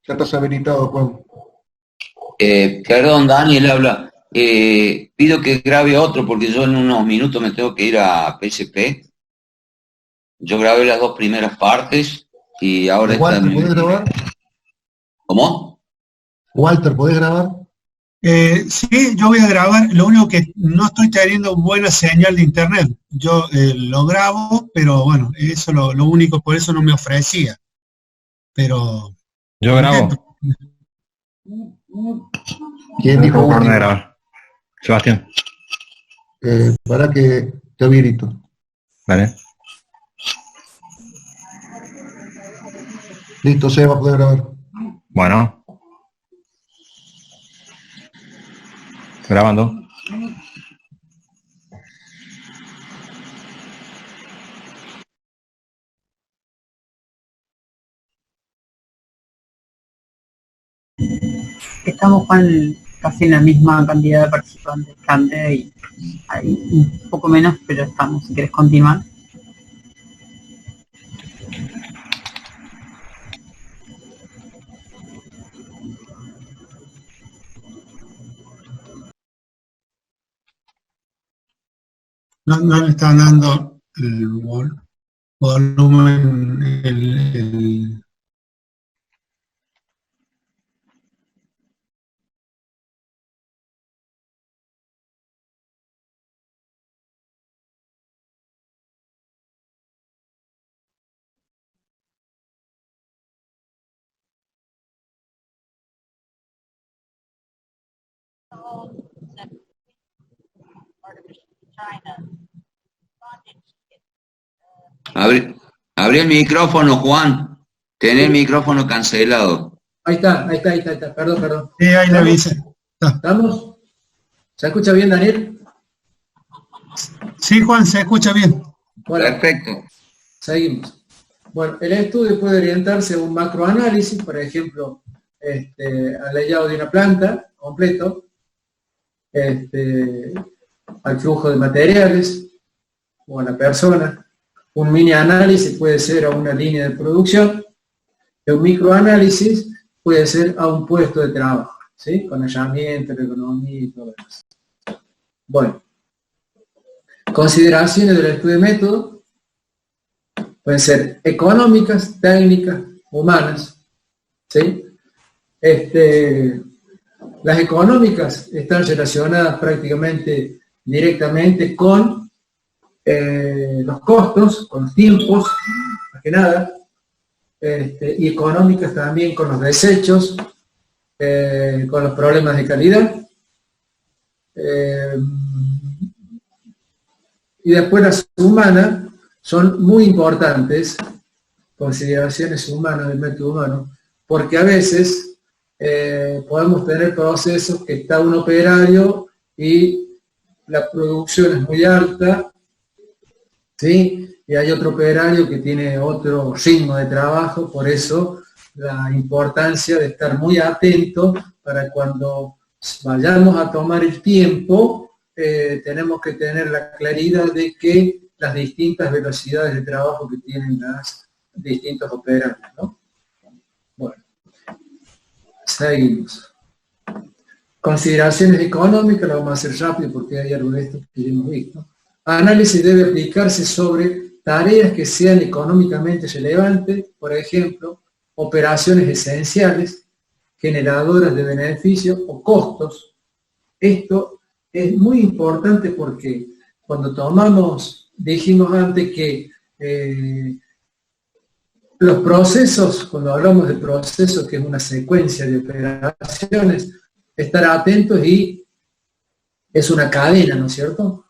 Ya estás habilitado, Juan. Perdón, Daniel habla. Pido que grabe otro porque yo en unos minutos me tengo que ir a PSP. Yo grabé las dos primeras partes y ahora esta Walter, ¿podés me... grabar? ¿Cómo? Walter, ¿podés grabar? Sí, yo voy a grabar, lo único que no estoy teniendo buena señal de internet. Yo lo grabo, pero bueno, eso lo único, por eso no me ofrecía. Pero Yo grabo. ¿Quién dijo Por orden de único? grabar. Sebastián. Para que te habilito. Vale. Listo, Seba, podés grabar. Bueno. Grabando. Estamos con casi la misma cantidad de participantes que antes y hay un poco menos, pero estamos. Si quieres continuar. no le están dando el volumen, Abrí el micrófono, Juan. Tener el micrófono cancelado. Ahí está. Perdón. Sí, ahí le avisé. ¿Estamos? ¿Se escucha bien, Daniel? Sí, Juan, se escucha bien. Bueno, Perfecto. seguimos. Bueno, el estudio puede orientarse a un macroanálisis, por ejemplo, al layout de una planta completo, al flujo de materiales o a la persona. Un mini análisis puede ser a una línea de producción, y un microanálisis puede ser a un puesto de trabajo, ¿sí? Con herramientas, economía y todo eso. Bueno, consideraciones del estudio de método pueden ser económicas, técnicas, humanas, ¿sí? Las económicas están relacionadas prácticamente directamente con los costos, con los tiempos, más que nada, y económicas también con los desechos, con los problemas de calidad. Y después las humanas son muy importantes, consideraciones humanas del método humano, porque a veces podemos tener procesos que está un operario y la producción es muy alta, ¿sí? Y hay otro operario que tiene otro ritmo de trabajo, por eso la importancia de estar muy atento para cuando vayamos a tomar el tiempo, tenemos que tener la claridad de que las distintas velocidades de trabajo que tienen las distintos operarios, ¿no? Bueno, seguimos. Consideraciones económicas, lo vamos a hacer rápido porque hay algo de esto que ya hemos visto. Análisis debe aplicarse sobre tareas que sean económicamente relevantes, por ejemplo, operaciones esenciales, generadoras de beneficios o costos. Esto es muy importante porque cuando tomamos, dijimos antes que los procesos, cuando hablamos de procesos, que es una secuencia de operaciones, estar atentos y es una cadena, ¿no es cierto?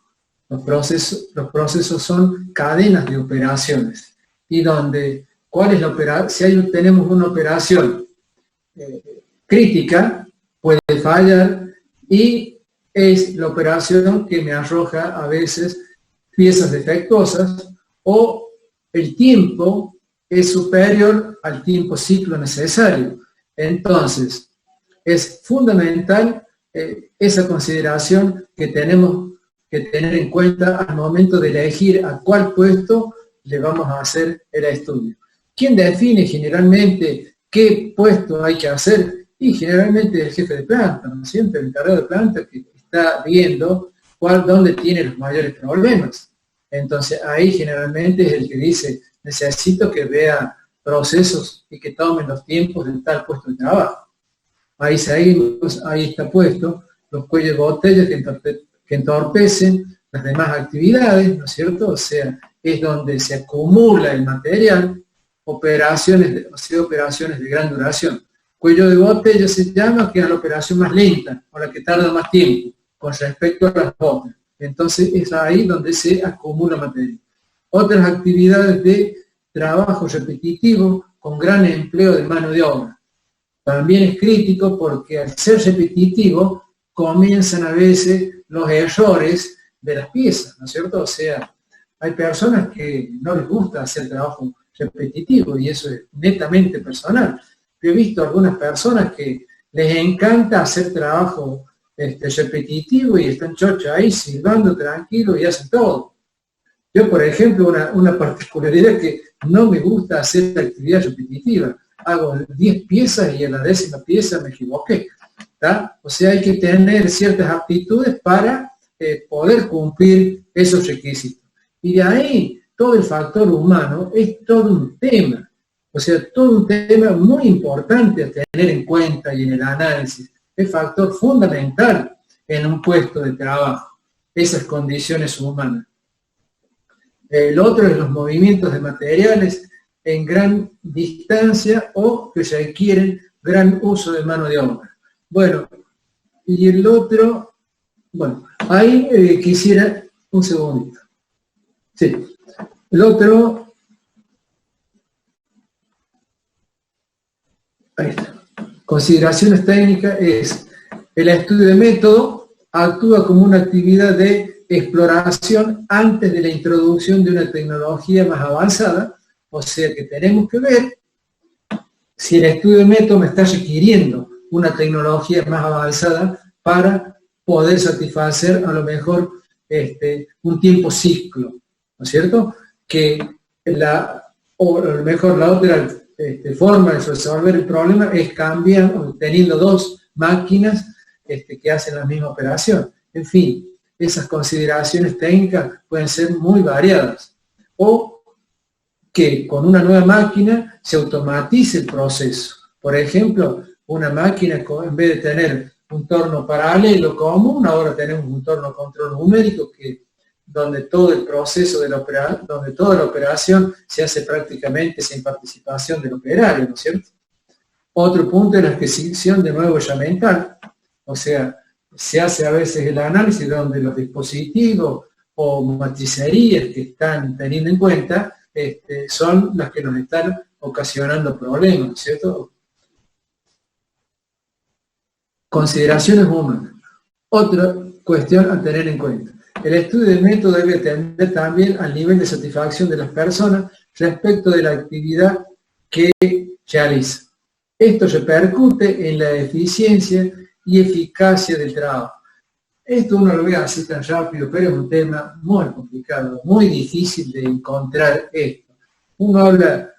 Los procesos son cadenas de operaciones. Y donde, ¿cuál es la operación? Si tenemos una operación crítica, puede fallar y es la operación que me arroja a veces piezas defectuosas o el tiempo es superior al tiempo ciclo necesario. Entonces, es fundamental esa consideración que tenemos que tener en cuenta al momento de elegir a cuál puesto le vamos a hacer el estudio. ¿Quién define generalmente ¿Qué puesto hay que hacer? Y generalmente el jefe de planta, ¿no? Siempre el encargado de planta que está viendo dónde tiene los mayores problemas. Entonces ahí generalmente es el que dice, necesito que vea procesos y que tomen los tiempos de tal puesto de trabajo. Ahí seguimos, ahí está puesto los cuellos de botella que entorpecen las demás actividades, ¿no es cierto? O sea, es donde se acumula el material, operaciones de gran duración. Cuello de botella se llama que es la operación más lenta, o la que tarda más tiempo, con respecto a las otras. Entonces es ahí donde se acumula material. Otras actividades de trabajo repetitivo con gran empleo de mano de obra. También es crítico porque al ser repetitivo comienzan a veces los errores de las piezas, ¿no es cierto? O sea, hay personas que no les gusta hacer trabajo repetitivo y eso es netamente personal. Yo he visto algunas personas que les encanta hacer trabajo repetitivo y están chochos ahí silbando tranquilo y hacen todo. Yo, por ejemplo, una particularidad que no me gusta hacer actividad repetitiva. Hago 10 piezas y en la 10ª pieza me equivoqué. ¿Tá? O sea, hay que tener ciertas aptitudes para poder cumplir esos requisitos. Y de ahí, todo el factor humano es todo un tema. O sea, todo un tema muy importante a tener en cuenta y en el análisis. Es factor fundamental en un puesto de trabajo, esas condiciones humanas. El otro es los movimientos de materiales en gran distancia o que requieren gran uso de mano de obra. Bueno, y el otro, bueno, ahí quisiera un segundito. Sí, el otro, ahí está. Consideraciones técnicas es el estudio de método actúa como una actividad de exploración antes de la introducción de una tecnología más avanzada, o sea que tenemos que ver si el estudio de método me está requiriendo una tecnología más avanzada para poder satisfacer a lo mejor un tiempo ciclo, ¿no es cierto? Que o a lo mejor la otra forma de resolver el problema es cambiando, teniendo 2 máquinas que hacen la misma operación. En fin, esas consideraciones técnicas pueden ser muy variadas. O que con una nueva máquina se automatice el proceso. Por ejemplo, una máquina en vez de tener un torno paralelo común, ahora tenemos un torno control numérico donde todo el proceso donde toda la operación se hace prácticamente sin participación del operario, ¿no es cierto? Otro punto es la adquisición de nuevo herramental, o sea, se hace a veces el análisis donde los dispositivos o matricerías que están teniendo en cuenta son las que nos están ocasionando problemas, ¿no es cierto? Consideraciones humanas. Otra cuestión a tener en cuenta. El estudio del método debe atender también al nivel de satisfacción de las personas respecto de la actividad que realiza. Esto repercute en la eficiencia y eficacia del trabajo. Esto uno lo ve así tan rápido, pero es un tema muy complicado, muy difícil de encontrar esto. Uno habla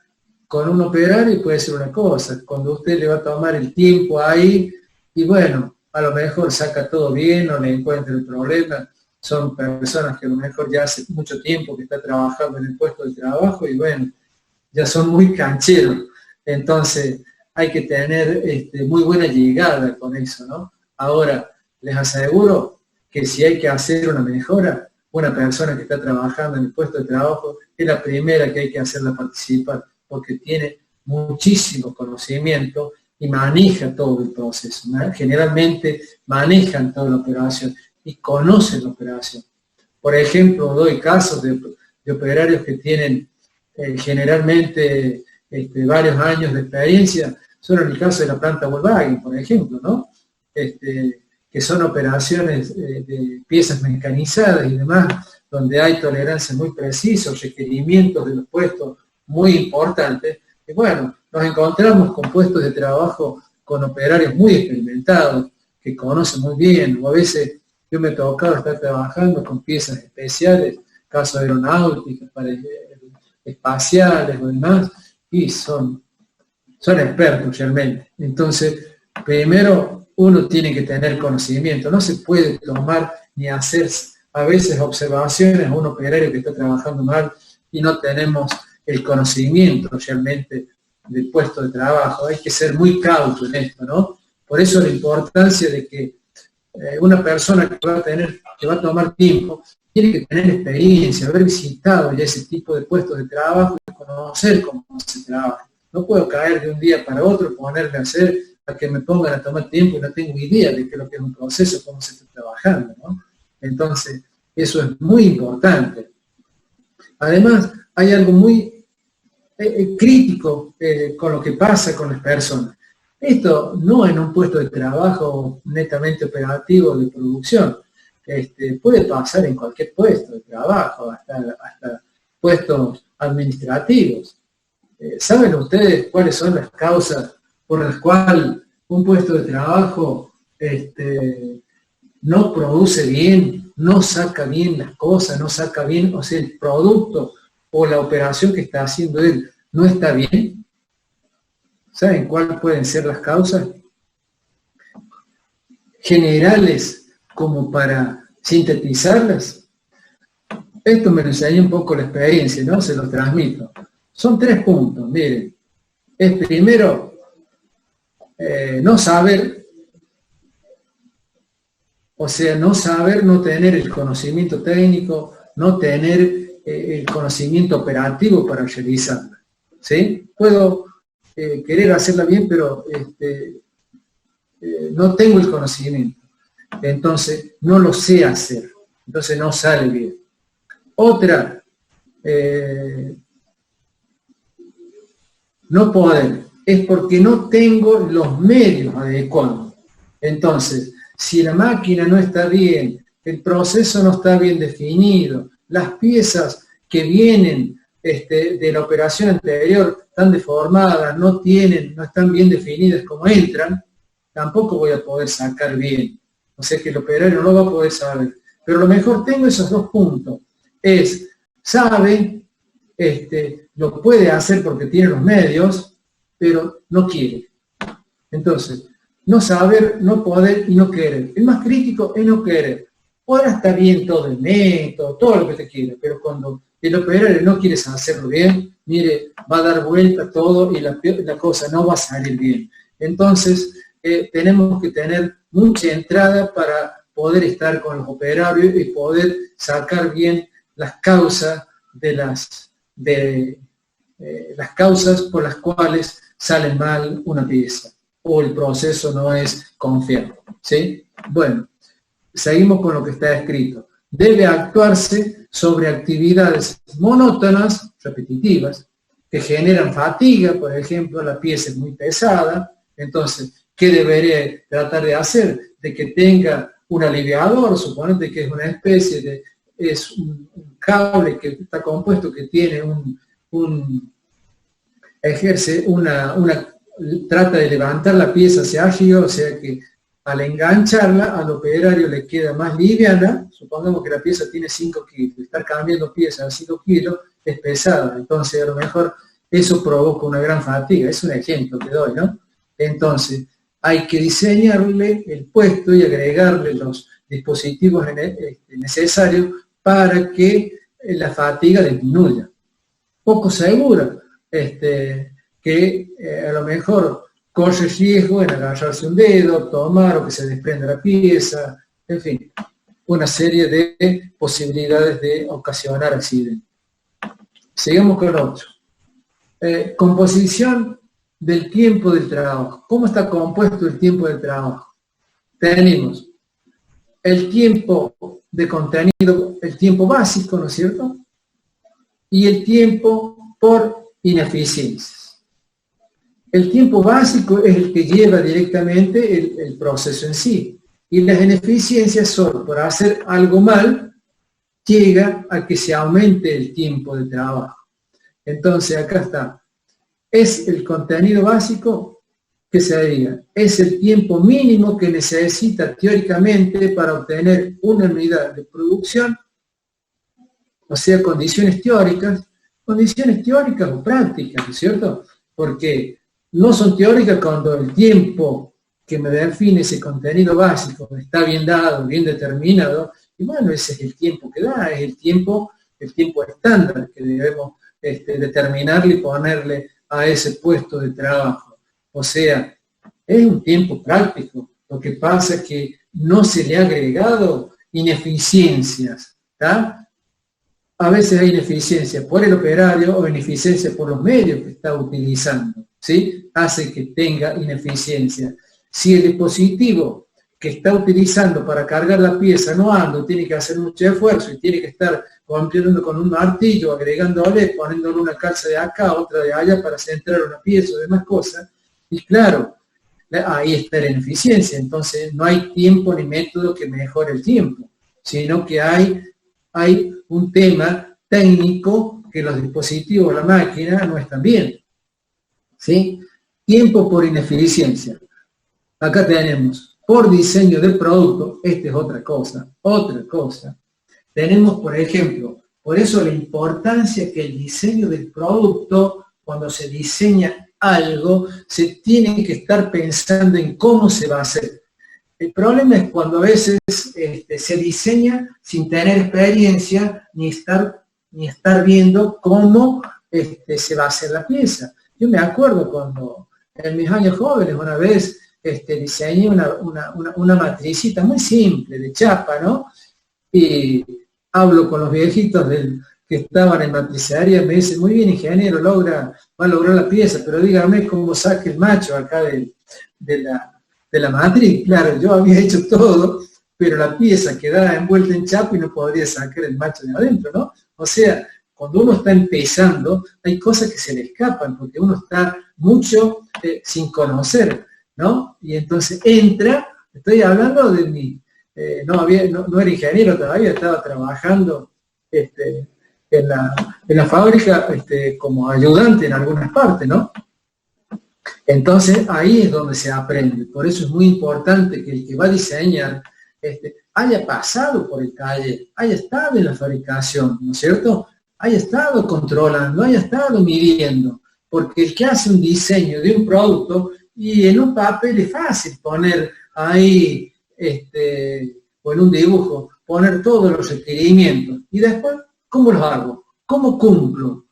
con un operario y puede ser una cosa, cuando usted le va a tomar el tiempo ahí, y bueno, a lo mejor saca todo bien, no le encuentra el problema. Son personas que a lo mejor ya hace mucho tiempo que está trabajando en el puesto de trabajo y bueno, ya son muy cancheros. Entonces hay que tener muy buena llegada con eso, ¿no? Ahora, les aseguro que si hay que hacer una mejora, una persona que está trabajando en el puesto de trabajo es la primera que hay que hacerla participar, porque tiene muchísimo conocimiento y maneja todo el proceso, ¿no? Generalmente manejan toda la operación y conocen la operación. Por ejemplo, doy casos de operarios que tienen generalmente varios años de experiencia, son en el caso de la planta Volkswagen, por ejemplo, ¿no? Que son operaciones de piezas mecanizadas y demás, donde hay tolerancia muy precisa, requerimientos de los puestos muy importantes. Y bueno, nos encontramos con puestos de trabajo con operarios muy experimentados, que conocen muy bien, o a veces yo me he tocado estar trabajando con piezas especiales, casos aeronáuticas, espaciales o demás, y son son expertos realmente. Entonces, primero uno tiene que tener conocimiento, no se puede tomar ni hacer a veces observaciones a un operario que está trabajando mal y no tenemos el conocimiento realmente del puesto de trabajo. Hay que ser muy cauto en esto, ¿no? Por eso la importancia de que una persona que va a tomar tiempo, tiene que tener experiencia, haber visitado ya ese tipo de puestos de trabajo y conocer cómo se trabaja. No puedo caer de un día para otro, ponerme a hacer, a que me pongan a tomar tiempo y no tengo idea de qué es lo que es un proceso, cómo se está trabajando, ¿no? Entonces, eso es muy importante. Además, hay algo muy crítico con lo que pasa con las personas. Esto no en un puesto de trabajo netamente operativo de producción. Puede pasar en cualquier puesto de trabajo, hasta puestos administrativos. ¿Saben ustedes cuáles son las causas por las cuales un puesto de trabajo no produce bien, no saca bien las cosas, no saca bien, o sea, el producto o la operación que está haciendo él no está bien? ¿Saben cuáles pueden ser las causas? Generales, como para sintetizarlas. Esto me lo enseñó un poco la experiencia, ¿no? Se los transmito. Son 3 puntos, miren. Es primero, no saber, o sea, no saber, no tener el conocimiento técnico, no tener el conocimiento operativo para realizarla, ¿sí? Puedo querer hacerla bien, pero no tengo el conocimiento. Entonces, no lo sé hacer. Entonces, no sale bien. Otra, no poder, es porque no tengo los medios adecuados. Entonces, si la máquina no está bien, el proceso no está bien definido, las piezas que vienen de la operación anterior están deformadas, no están bien definidas como entran, tampoco voy a poder sacar bien. O sea que el operario no lo va a poder saber. Pero a lo mejor tengo esos 2 puntos. Sabe, lo puede hacer porque tiene los medios, pero no quiere. Entonces, no saber, no poder y no querer. El más crítico es no querer. Ahora está bien todo el método, todo lo que te quiera, pero cuando el operario no quiere hacerlo bien, mire, va a dar vuelta todo y la cosa no va a salir bien. Entonces, tenemos que tener mucha entrada para poder estar con los operarios y poder sacar bien las causas las causas por las cuales sale mal una pieza o el proceso no es confiable, ¿sí? Bueno, seguimos con lo que está escrito. Debe actuarse sobre actividades monótonas, repetitivas, que generan fatiga. Por ejemplo, la pieza es muy pesada, entonces, ¿qué debería tratar de hacer? De que tenga un aliviador, suponete que es una especie es un cable que está compuesto, que tiene trata de levantar la pieza hacia arriba, o sea que al engancharla al operario le queda más liviana. Supongamos que la pieza tiene 5 kilos, estar cambiando piezas a 5 kilos es pesada, entonces a lo mejor eso provoca una gran fatiga. Es un ejemplo que doy, ¿no? Entonces, hay que diseñarle el puesto y agregarle los dispositivos necesarios para que la fatiga disminuya. Poco segura, que a lo mejor corre riesgo en agarrarse un dedo, tomar o que se desprenda la pieza, en fin, una serie de posibilidades de ocasionar accidentes. Sigamos con otro. Composición del tiempo del trabajo. ¿Cómo está compuesto el tiempo del trabajo? Tenemos el tiempo de contenido, el tiempo básico, ¿no es cierto? Y el tiempo por ineficiencias. El tiempo básico es el que lleva directamente el proceso en sí. Y las ineficiencias son, por hacer algo mal, llega a que se aumente el tiempo de trabajo. Entonces, acá está. Es el contenido básico que se diga. Es el tiempo mínimo que necesita teóricamente para obtener una unidad de producción, o sea, condiciones teóricas o prácticas, ¿no es cierto? Porque no son teóricas cuando el tiempo que me define ese contenido básico está bien dado, bien determinado, y bueno, ese es el tiempo que da, es el tiempo estándar que debemos determinarle y ponerle a ese puesto de trabajo. O sea, es un tiempo práctico. Lo que pasa es que no se le ha agregado ineficiencias, ¿tá? A veces hay ineficiencia por el operario o ineficiencia por los medios que está utilizando, ¿sí? Hace que tenga ineficiencia. Si el dispositivo que está utilizando para cargar la pieza no anda, tiene que hacer mucho esfuerzo y tiene que estar rompiendo con un martillo, agregándole, poniéndole una calza de acá, otra de allá para centrar una pieza o demás cosas, y claro, ahí está la ineficiencia. Entonces no hay tiempo ni método que mejore el tiempo, sino que hay un tema técnico que los dispositivos, la máquina, no están bien. ¿Sí? Tiempo por ineficiencia. Acá tenemos, por diseño del producto, esta es otra cosa. Tenemos, por ejemplo, por eso la importancia que el diseño del producto, cuando se diseña algo, se tiene que estar pensando en cómo se va a hacer. El problema es cuando a veces se diseña sin tener experiencia ni estar viendo cómo se va a hacer la pieza. Yo me acuerdo cuando en mis años jóvenes una vez diseñé una matricita muy simple de chapa, ¿no? Y hablo con los viejitos que estaban en matricería, me dicen, muy bien ingeniero, va a lograr la pieza, pero dígame cómo saque el macho acá de la matriz. Claro, yo había hecho todo, pero la pieza quedaba envuelta en chapa y no podría sacar el macho de adentro, ¿no? O sea, cuando uno está empezando, hay cosas que se le escapan, porque uno está mucho sin conocer, ¿no? Y entonces estoy hablando de mi, no era ingeniero todavía, estaba trabajando en la fábrica como ayudante en algunas partes, ¿no? Entonces ahí es donde se aprende. Por eso es muy importante que el que va a diseñar haya pasado por el taller, haya estado en la fabricación, ¿no es cierto? Haya estado controlando, haya estado midiendo, porque el que hace un diseño de un producto y en un papel es fácil poner ahí, o en un dibujo, poner todos los requerimientos y después, ¿cómo los hago? ¿Cómo cumplo?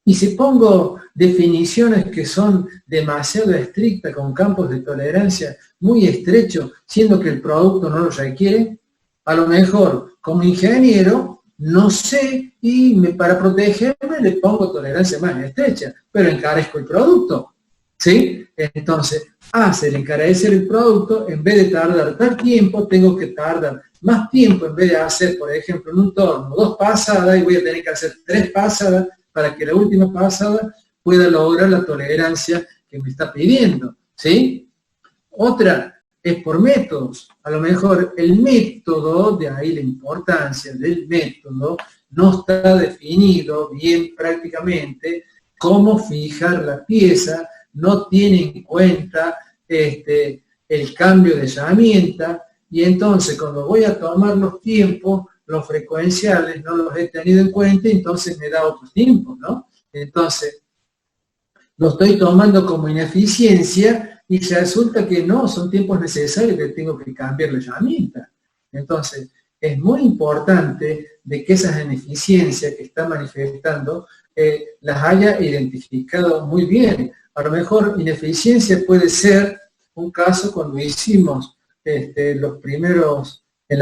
Y si pongo definiciones que son demasiado estrictas, con campos de tolerancia muy estrechos, siendo que el producto no los requiere, a lo mejor como ingeniero no sé y para protegerme le pongo tolerancia más estrecha, pero encarezco el producto, ¿sí? Entonces, al encarecer el producto, en vez de tardar tal tiempo, tengo que tardar más tiempo en vez de hacer, por ejemplo, en un torno 2 pasadas y voy a tener que hacer 3 pasadas para que la última pasada pueda lograr la tolerancia que me está pidiendo, ¿sí? Otra es por métodos. A lo mejor el método, de ahí la importancia del método, no está definido bien prácticamente cómo fijar la pieza, no tiene en cuenta el cambio de herramienta, y entonces cuando voy a tomar los tiempos, los frecuenciales no los he tenido en cuenta, entonces me da otros tiempos, ¿no? Entonces, lo estoy tomando como ineficiencia y resulta que no, son tiempos necesarios que tengo que cambiar la herramienta. Entonces, es muy importante de que esas ineficiencias que está manifestando las haya identificado muy bien. A lo mejor ineficiencia puede ser un caso cuando hicimos en la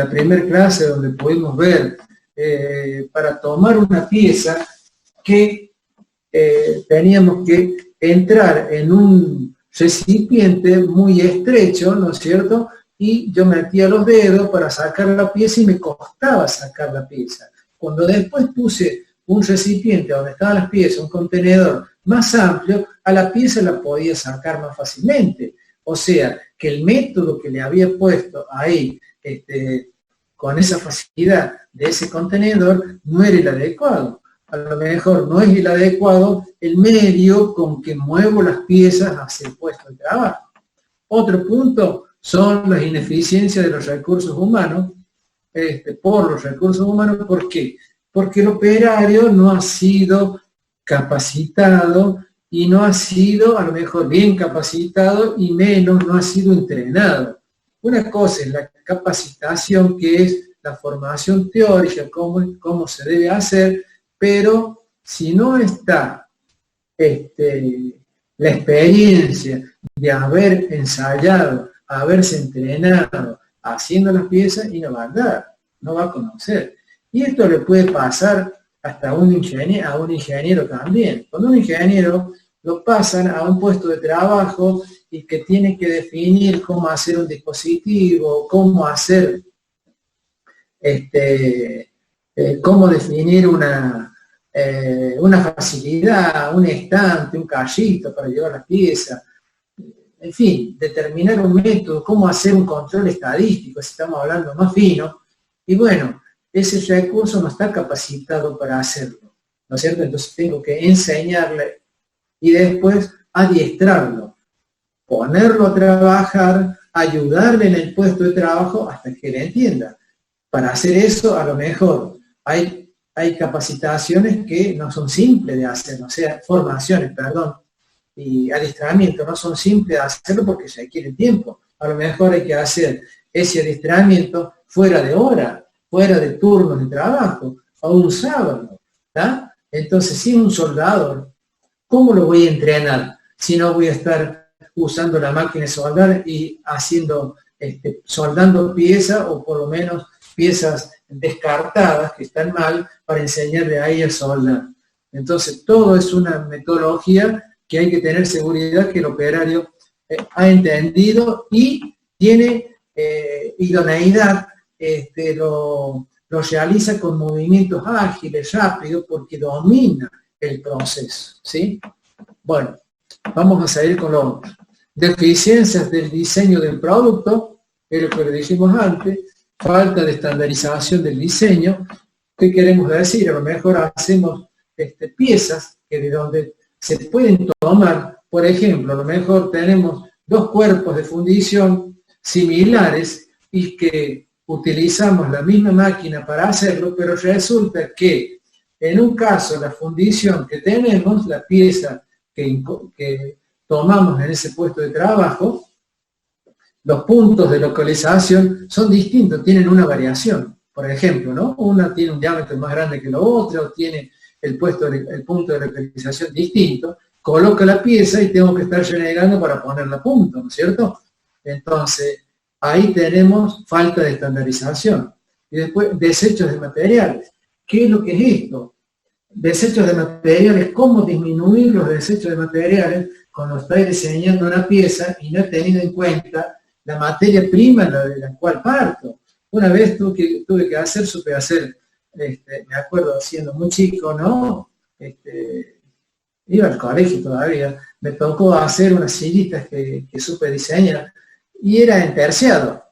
primera clase donde pudimos ver para tomar una pieza que teníamos que entrar en un recipiente muy estrecho, ¿no es cierto? Y yo metía los dedos para sacar la pieza y me costaba sacar la pieza. Cuando después puse un recipiente donde estaban las piezas, un contenedor más amplio, a la pieza la podía sacar más fácilmente. O sea, que el método que le había puesto ahí, con esa facilidad de ese contenedor, no era el adecuado. A lo mejor no es el adecuado el medio con que muevo las piezas hacia el puesto de trabajo. Otro punto son las ineficiencias de los recursos humanos, por los recursos humanos. ¿Por qué? Porque el operario no ha sido capacitado y no ha sido a lo mejor bien capacitado y menos no ha sido entrenado. Una cosa es la capacitación, que es la formación teórica, cómo se debe hacer, pero si no está la experiencia de haber ensayado, haberse entrenado, haciendo las piezas, y no va a andar, no va a conocer. Y esto le puede pasar hasta a un ingeniero también. Cuando un ingeniero lo pasan a un puesto de trabajo y que tiene que definir cómo hacer un dispositivo, cómo hacer, cómo definir una facilidad, un estante, un callito para llevar las piezas, en fin, determinar un método, cómo hacer un control estadístico, si estamos hablando más fino, y bueno, ese recurso no está capacitado para hacerlo, ¿no es cierto? Entonces tengo que enseñarle y después adiestrarlo, ponerlo a trabajar, ayudarle en el puesto de trabajo hasta que le entienda. Para hacer eso, a lo mejor hay capacitaciones que no son simples de hacer, o sea, formaciones, perdón, y adiestramiento no son simples de hacerlo porque se requiere tiempo. A lo mejor hay que hacer ese adiestramiento fuera de hora, fuera de turnos de trabajo, o un sábado, ¿tá? Entonces, si un soldador, ¿cómo lo voy a entrenar si no voy a estar usando la máquina de soldar y haciendo, soldando piezas, o por lo menos piezas descartadas que están mal, para enseñarle a ella a soldar? Entonces, todo es una metodología que hay que tener seguridad que el operario ha entendido y tiene idoneidad, lo realiza con movimientos ágiles, rápidos, porque domina el proceso, ¿sí? Bueno, vamos a seguir con los otros. Deficiencias del diseño del producto, es lo que le dijimos antes, falta de estandarización del diseño. ¿Qué queremos decir? A lo mejor hacemos piezas que de donde se pueden tomar, por ejemplo, a lo mejor tenemos dos cuerpos de fundición similares y que utilizamos la misma máquina para hacerlo, pero resulta que en un caso la fundición que tenemos, la pieza que tomamos en ese puesto de trabajo, los puntos de localización son distintos, tienen una variación. Por ejemplo, ¿no? Una tiene un diámetro más grande que la otra, o tiene el punto de localización distinto. Coloco la pieza y tengo que estar renegando para ponerla a punto, ¿no es cierto? Entonces, ahí tenemos falta de estandarización. Y después, desechos de materiales. ¿Qué es lo que es esto? Desechos de materiales, ¿cómo disminuir los desechos de materiales cuando estoy diseñando una pieza y no he tenido en cuenta la materia prima de la cual parto? Una vez supe hacer, me acuerdo siendo muy chico, ¿no? Iba al colegio todavía, me tocó hacer unas sillitas que supe diseñar, y era en terciado.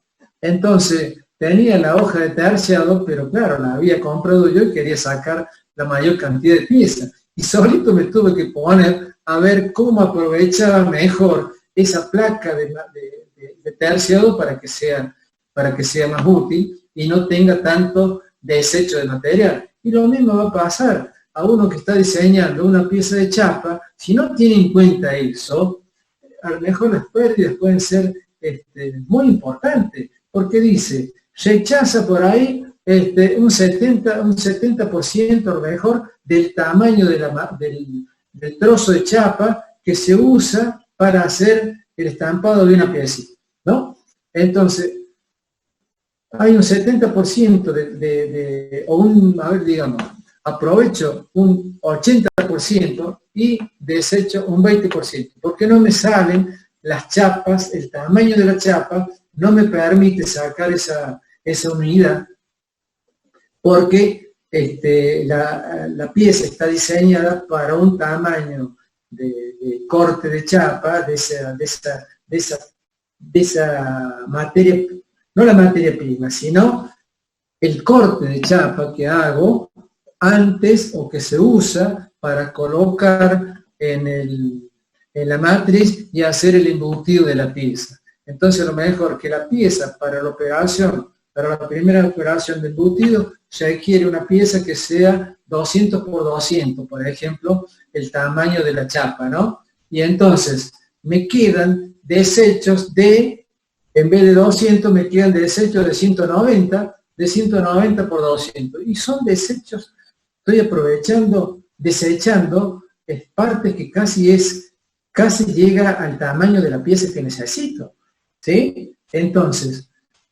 Entonces, tenía la hoja de terciado, pero claro, la había comprado yo y quería sacar la mayor cantidad de piezas. Y solito me tuve que poner a ver cómo aprovechaba mejor esa placa de terciado para que sea más útil y no tenga tanto desecho de material. Y lo mismo va a pasar a uno que está diseñando una pieza de chapa. Si no tiene en cuenta eso, a lo mejor las pérdidas pueden ser muy importantes, porque dice, rechaza por ahí un 70% a lo mejor del tamaño del trozo de chapa que se usa para hacer el estampado de una piecita, ¿no? Entonces, hay un 70% aprovecho un 80% y desecho un 20%, porque no me salen las chapas, el tamaño de la chapa no me permite sacar esa unidad, porque la pieza está diseñada para un tamaño de corte de chapa, de esa materia, no la materia prima, sino el corte de chapa que hago antes o que se usa para colocar en la matriz y hacer el embutido de la pieza. Entonces, lo mejor que la pieza para la operación para la primera operación de embutido se requiere una pieza que sea 200 por 200, por ejemplo, el tamaño de la chapa, ¿no? Y entonces me quedan desechos en vez de 200 me quedan desechos de 190 por 200. Y son desechos, estoy desechando partes que casi llega al tamaño de la pieza que necesito, ¿sí? Entonces,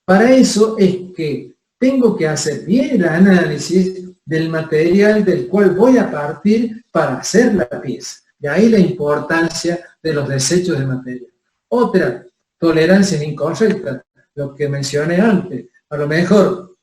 para eso es que tengo que hacer bien el análisis del material del cual voy a partir para hacer la pieza. De ahí la importancia de los desechos de material. Otra, tolerancias incorrectas, lo que mencioné antes. A lo mejor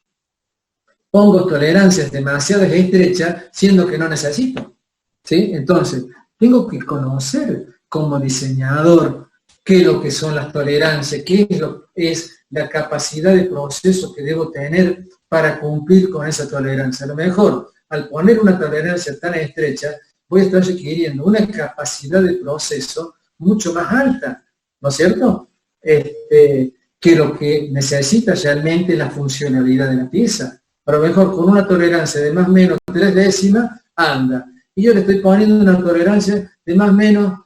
pongo tolerancias demasiado estrechas, siendo que no necesito, ¿sí? Entonces, tengo que conocer como diseñador qué es lo que son las tolerancias, qué es la capacidad de proceso que debo tener para cumplir con esa tolerancia. A lo mejor, al poner una tolerancia tan estrecha, voy a estar requiriendo una capacidad de proceso mucho más alta, ¿no es cierto? Que lo que necesita realmente la funcionalidad de la pieza. A lo mejor con una tolerancia de más o menos 3 décimas, anda. Y yo le estoy poniendo una tolerancia de más o menos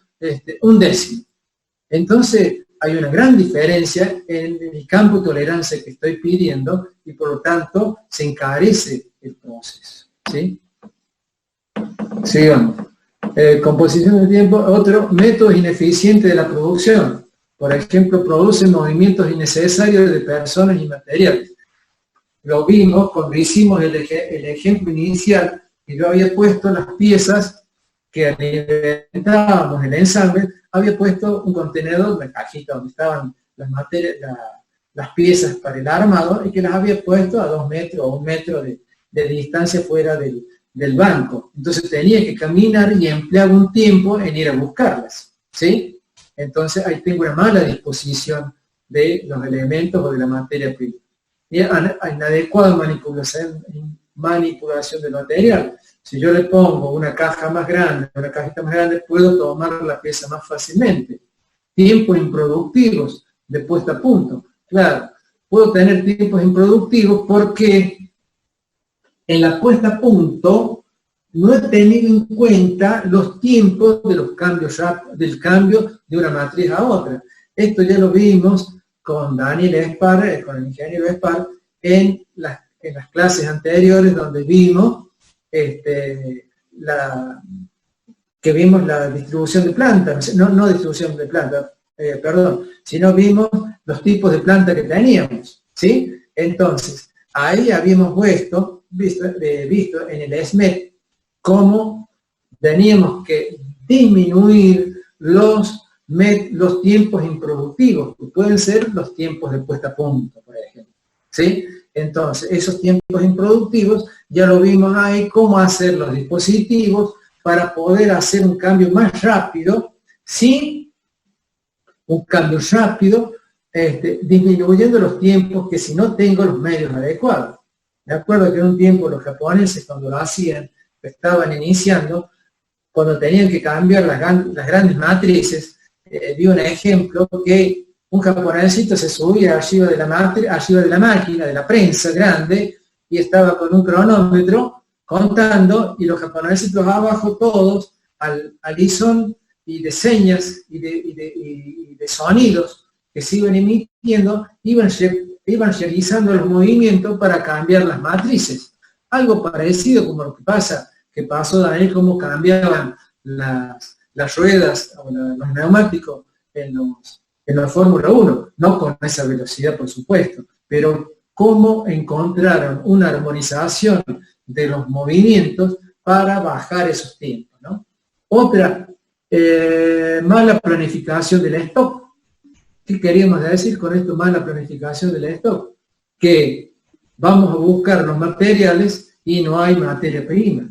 1 décimo. Entonces, hay una gran diferencia en el campo de tolerancia que estoy pidiendo y por lo tanto se encarece el proceso, ¿sí? Sigamos. Composición de tiempo, otro método ineficiente de la producción. Por ejemplo, produce movimientos innecesarios de personas y materiales. Lo vimos cuando hicimos el ejemplo inicial, que yo había puesto las piezas que alimentábamos el ensamble, había puesto un contenedor, una cajita donde estaban las piezas para el armado y que las había puesto a 2 metros o 1 metro de distancia fuera del banco. Entonces tenía que caminar y emplear un tiempo en ir a buscarlas, ¿sí? Entonces ahí tengo una mala disposición de los elementos o de la materia prima. Y inadecuada manipulación del material. Si yo le pongo una caja más grande, una cajita más grande, puedo tomar la pieza más fácilmente. Tiempos improductivos de puesta a punto. Claro, puedo tener tiempos improductivos porque en la puesta a punto no he tenido en cuenta los tiempos de los cambios, del cambio de una matriz a otra. Esto ya lo vimos con Daniel Espar, con el ingeniero Espar, en las clases anteriores donde vimos que vimos la distribución de plantas, no distribución de plantas, sino vimos los tipos de planta que teníamos, ¿sí? Entonces, ahí habíamos visto en el SMET cómo teníamos que disminuir los tiempos improductivos, que pueden ser los tiempos de puesta a punto, por ejemplo, ¿sí? Entonces, esos tiempos improductivos, ya lo vimos ahí, cómo hacer los dispositivos para poder hacer un cambio más rápido, ¿sí? Un cambio rápido, disminuyendo los tiempos que si no tengo los medios adecuados. Me acuerdo que en un tiempo los japoneses, cuando lo hacían, estaban iniciando, cuando tenían que cambiar las grandes matrices, vi un ejemplo que un japonesito se subía arriba de la máquina, de la prensa grande, y estaba con un cronómetro contando, y los japonesitos abajo todos, al ISON y de señas y de sonidos que se iban emitiendo, iban realizando los movimientos para cambiar las matrices. Algo parecido como lo que pasó Daniel, cómo cambiaban las ruedas o los neumáticos en la Fórmula 1, no con esa velocidad, por supuesto, pero cómo encontraron una armonización de los movimientos para bajar esos tiempos, ¿no? Otra, mala planificación del stock. ¿Qué queríamos decir con esto, mala planificación del stock? Que vamos a buscar los materiales y no hay materia prima.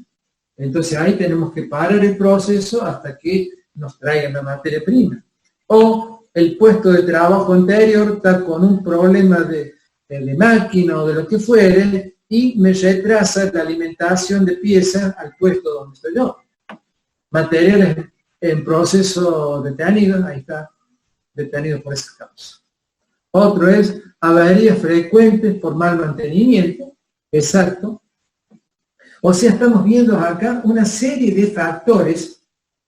Entonces ahí tenemos que parar el proceso hasta que nos traigan la materia prima. O el puesto de trabajo anterior está con un problema de máquina o de lo que fuere y me retrasa la alimentación de piezas al puesto donde estoy yo. Materiales en proceso detenido, ahí está, detenido por esa causa. Otro es averías frecuentes por mal mantenimiento, exacto. O sea, estamos viendo acá una serie de factores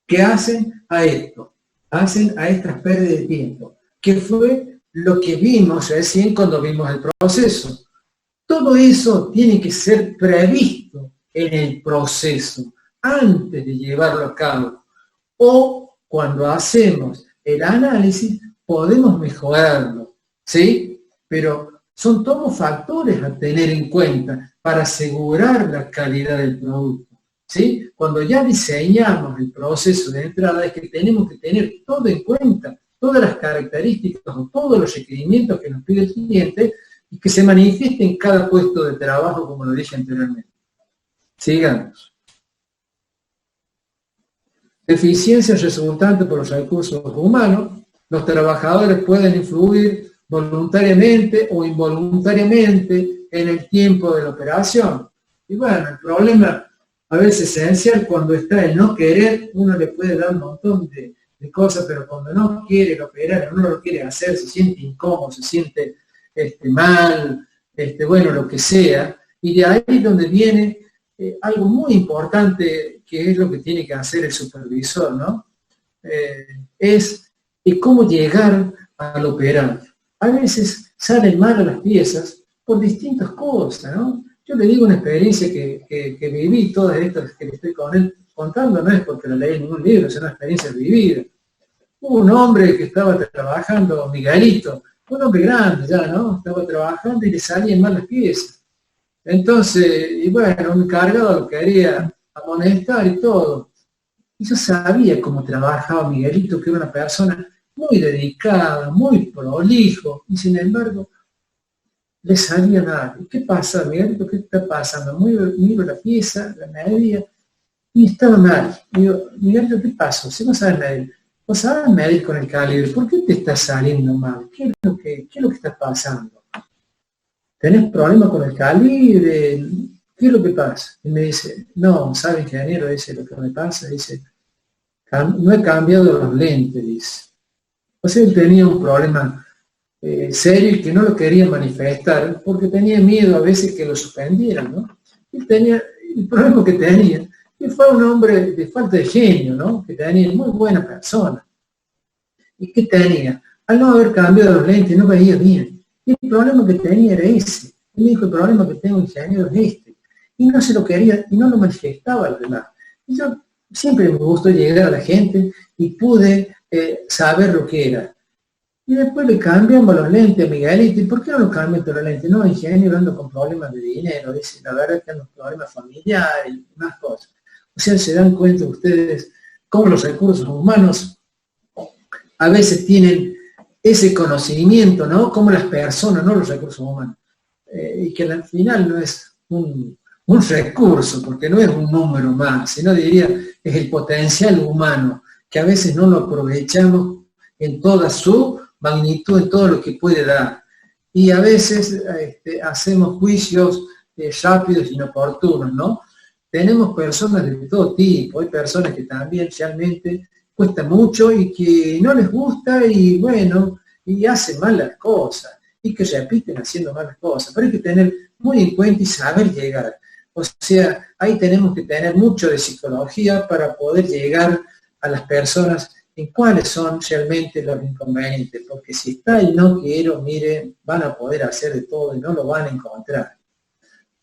que hacen a esto, hacen a estas pérdidas de tiempo, que fue lo que vimos recién cuando vimos el proceso. Todo eso tiene que ser previsto en el proceso, antes de llevarlo a cabo. O cuando hacemos el análisis, podemos mejorarlo, ¿sí? Pero son todos factores a tener en cuenta para asegurar la calidad del producto, ¿sí? Cuando ya diseñamos el proceso de entrada, es que tenemos que tener todo en cuenta, todas las características o todos los requerimientos que nos pide el cliente y que se manifieste en cada puesto de trabajo, como lo dije anteriormente. Sigamos. Deficiencia resultante por los recursos humanos. Los trabajadores pueden influir voluntariamente o involuntariamente en el tiempo de la operación. Y bueno, el problema a veces esencial cuando está el no querer, uno le puede dar un montón de cosas, pero cuando no quiere operar, uno lo quiere hacer, se siente incómodo, se siente mal, bueno, lo que sea, y de ahí es donde viene algo muy importante, que es lo que tiene que hacer el supervisor, ¿no? Es cómo llegar al operario. A veces salen mal las piezas por distintas cosas, ¿no? Yo le digo una experiencia que viví, todas estas que le estoy contando, no es porque la leí en ningún libro, es una experiencia vivida. Hubo un hombre que estaba trabajando, Miguelito, un hombre grande ya, ¿no? Estaba trabajando y le salían mal las piezas. Entonces, y bueno, un encargado lo quería amonestar y todo. Y yo sabía cómo trabajaba Miguelito, que era una persona muy dedicada, muy prolijo, y sin embargo, le salía mal. ¿Qué pasa, Miguelito? ¿Qué está pasando? Miro la pieza, la medida, y estaba mal. Digo, Miguelito, ¿qué pasó? Si no sabes medir, no sabes medir con el calibre, ¿por qué te está saliendo mal? ¿Qué es lo que está pasando? ¿Tenés problema con el calibre? ¿Qué es lo que pasa? Y me dice, no, ¿sabe, ingeniero? Dice, lo que me pasa, dice, no he cambiado los lentes, dice. O sea, él tenía un problema serio y que no lo quería manifestar porque tenía miedo a veces que lo suspendieran, ¿no? Él tenía, el problema que tenía, que fue un hombre de falta de genio, ¿no? Que tenía muy buena persona. ¿Y qué tenía? Al no haber cambiado los lentes, no veía bien. Y el problema que tenía era ese. Él dijo, el problema que tengo, ingeniero, es este. Y no se lo quería, y no lo manifestaba a los demás. Y yo siempre me gustó llegar a la gente y pude saber lo que era. Y después le cambiamos los lentes a Miguelito. ¿Y por qué no lo cambian todos los lentes? No, ingeniero, ando con problemas de dinero. Dice, la verdad es que ando con problemas familiares y más cosas. O sea, se dan cuenta ustedes cómo los recursos humanos a veces tienen ese conocimiento, ¿no? Como las personas, no los recursos humanos. Y que al final no es un recurso, porque no es un número más, sino diría, es el potencial humano, que a veces no lo aprovechamos en toda su magnitud, en todo lo que puede dar. Y a veces hacemos juicios rápidos e inoportunos, ¿no? Tenemos personas de todo tipo, hay personas que también realmente cuesta mucho y que no les gusta y bueno, y hacen mal las cosas, y que repiten haciendo malas cosas, pero hay que tener muy en cuenta y saber llegar. O sea, ahí tenemos que tener mucho de psicología para poder llegar a las personas en cuáles son realmente los inconvenientes, porque si está el no quiero, miren, van a poder hacer de todo y no lo van a encontrar.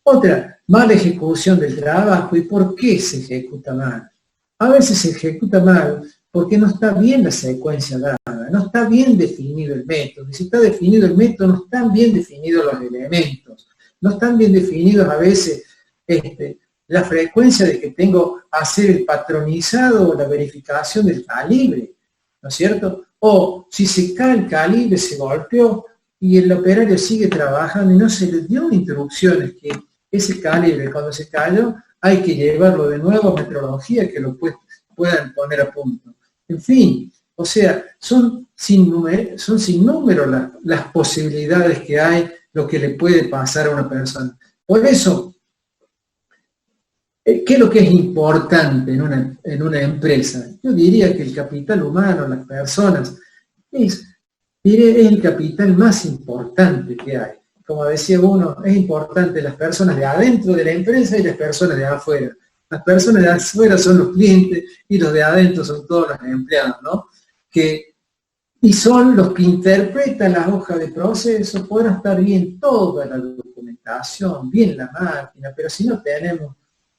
Otra, mala ejecución del trabajo. ¿Y por qué se ejecuta mal? A veces se ejecuta mal porque no está bien la secuencia dada, no está bien definido el método. Y si está definido el método, no están bien definidos los elementos, no están bien definidos a veces la frecuencia de que tengo que hacer el patronizado o la verificación del calibre, ¿no es cierto? O si se cae el calibre, se golpeó y el operario sigue trabajando y no se le dio instrucciones que ese calibre cuando se cayó hay que llevarlo de nuevo a metrología que lo puedan poner a punto. En fin, o sea, son sin número las posibilidades que hay, lo que le puede pasar a una persona. Por eso, ¿qué es lo que es importante en una empresa? Yo diría que el capital humano, las personas, es el capital más importante importante que hay. Como decía uno, es importante las personas de adentro de la empresa y las personas de afuera. Las personas de afuera son los clientes y los de adentro son todos los empleados, ¿no? Y son los que interpretan las hojas de proceso, podrá estar bien toda la documentación, bien la máquina, pero si no tenemos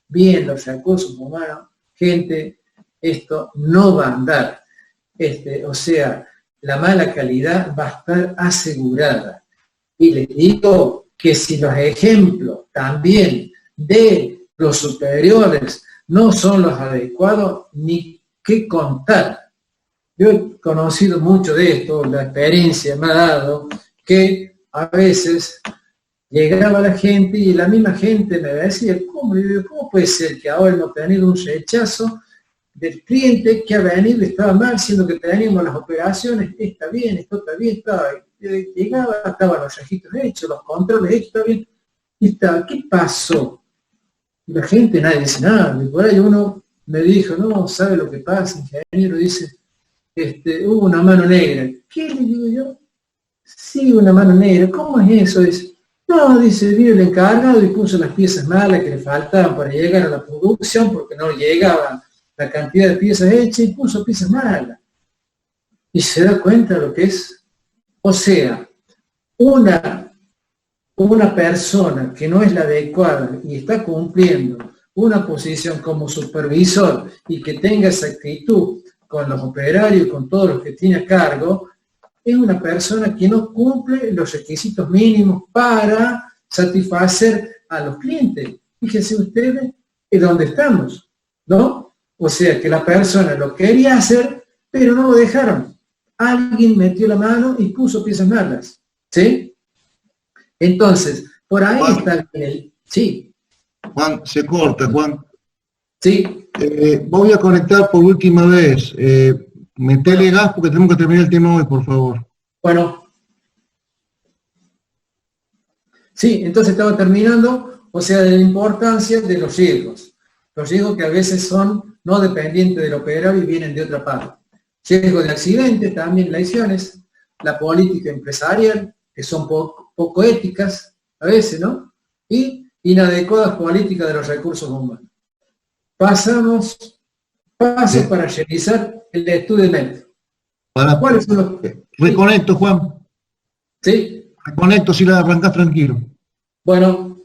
bien los recursos humanos, gente, esto no va a andar. O sea, la mala calidad va a estar asegurada. Y les digo que si los ejemplos también de los superiores no son los adecuados, ni qué contar. Yo he conocido mucho de esto, la experiencia me ha dado que a veces llegaba la gente y la misma gente me decía, ¿cómo puede ser que ahora hemos tenido un rechazo del cliente que ha venido y estaba mal, siendo que teníamos las operaciones, está bien, esto está bien, llegaba, estaban los registros hechos, los controles hechos, está bien, y estaba, ¿qué pasó? Y la gente, nadie dice nada, y por ahí uno me dijo, no, ¿sabe lo que pasa, ingeniero? Dice, hubo una mano negra. ¿Qué le digo yo? Sí, una mano negra, ¿cómo es eso? Dice, no, dice, vino el encargado y puso las piezas malas que le faltaban para llegar a la producción, porque no llegaba la cantidad de piezas hechas y puso piezas malas. Y se da cuenta de lo que es. O sea, una persona que no es la adecuada y está cumpliendo una posición como supervisor y que tenga esa actitud con los operarios y con todos los que tiene a cargo, es una persona que no cumple los requisitos mínimos para satisfacer a los clientes. Fíjense ustedes en dónde estamos, ¿no? O sea, que la persona lo quería hacer, pero no lo dejaron. Alguien metió la mano y puso piezas malas, ¿sí? Entonces, por ahí Juan, está el... Sí. Juan, se corta, Juan. Sí. Voy a conectar por última vez. Metele gas porque tenemos que terminar el tema hoy, por favor. Bueno. Sí, entonces estaba terminando, o sea, de la importancia de los riesgos. Los riesgos que a veces son no dependientes del operario y vienen de otra parte. Riesgo de accidentes, también lesiones, la política empresarial, que son poco éticas, a veces, ¿no? Y inadecuadas políticas de los recursos humanos. Paso para realizar el estudio de metro. ¿Cuáles son los...? Reconecto, Juan. ¿Sí? Reconecto si la arrancás tranquilo. Bueno,